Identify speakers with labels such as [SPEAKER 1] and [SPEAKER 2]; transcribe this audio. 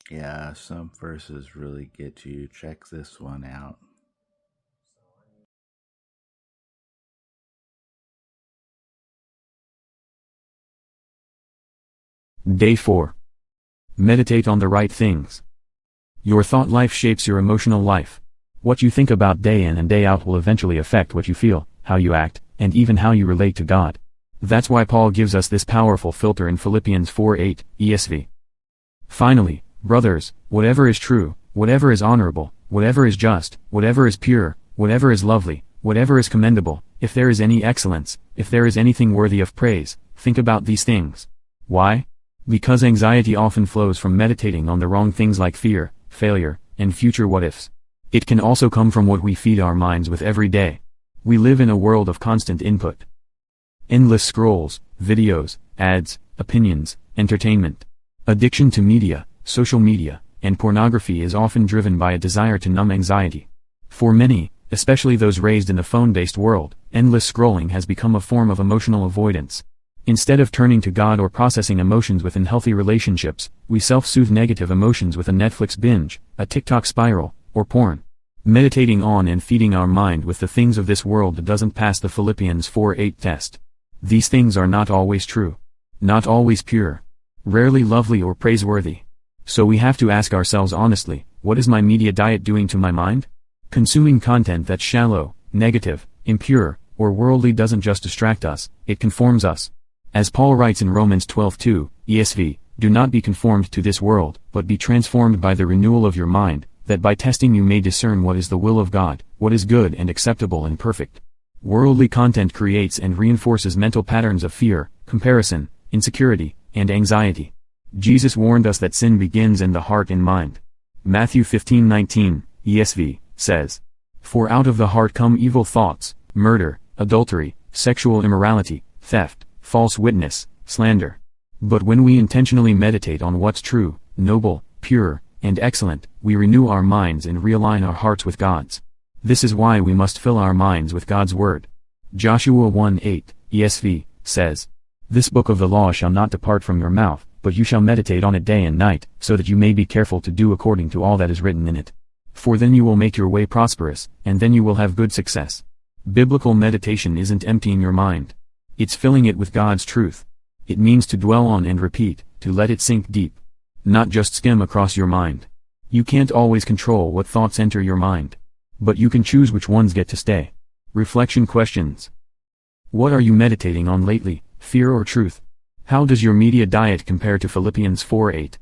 [SPEAKER 1] Yeah, some verses really get you. Check this one out.
[SPEAKER 2] Day 4. Meditate on the right things. Your thought life shapes your emotional life. What you think about day in and day out will eventually affect what you feel, how you act, and even how you relate to God. That's why Paul gives us this powerful filter in Philippians 4:8, ESV. Finally, brothers, whatever is true, whatever is honorable, whatever is just, whatever is pure, whatever is lovely, whatever is commendable, if there is any excellence, if there is anything worthy of praise, think about these things. Why? Because anxiety often flows from meditating on the wrong things like fear, failure, and future what-ifs. It can also come from what we feed our minds with every day. We live in a world of constant input. Endless scrolls, videos, ads, opinions, entertainment. Addiction to media, social media, and pornography is often driven by a desire to numb anxiety. For many, especially those raised in a phone-based world, endless scrolling has become a form of emotional avoidance. Instead of turning to God or processing emotions within healthy relationships, we self-soothe negative emotions with a Netflix binge, a TikTok spiral, or porn. Meditating on and feeding our mind with the things of this world doesn't pass the Philippians 4:8 test. These things are not always true. Not always pure. Rarely lovely or praiseworthy. So we have to ask ourselves honestly, what is my media diet doing to my mind? Consuming content that's shallow, negative, impure, or worldly doesn't just distract us, it conforms us. As Paul writes in Romans 12:2, ESV, do not be conformed to this world, but be transformed by the renewal of your mind, that by testing you may discern what is the will of God, what is good and acceptable and perfect. Worldly content creates and reinforces mental patterns of fear, comparison, insecurity, and anxiety. Jesus warned us that sin begins in the heart and mind. Matthew 15:19, ESV, says, for out of the heart come evil thoughts, murder, adultery, sexual immorality, theft, false witness, slander. But when we intentionally meditate on what's true, noble, pure, and excellent, we renew our minds and realign our hearts with God's. This is why we must fill our minds with God's Word. Joshua 1:8, ESV, says, this book of the law shall not depart from your mouth, but you shall meditate on it day and night, so that you may be careful to do according to all that is written in it. For then you will make your way prosperous, and then you will have good success. Biblical meditation isn't emptying your mind. It's filling it with God's truth. It means to dwell on and repeat, to let it sink deep. Not just skim across your mind. You can't always control what thoughts enter your mind. But you can choose which ones get to stay. Reflection questions. What are you meditating on lately, fear or truth? How does your media diet compare to Philippians 4:8?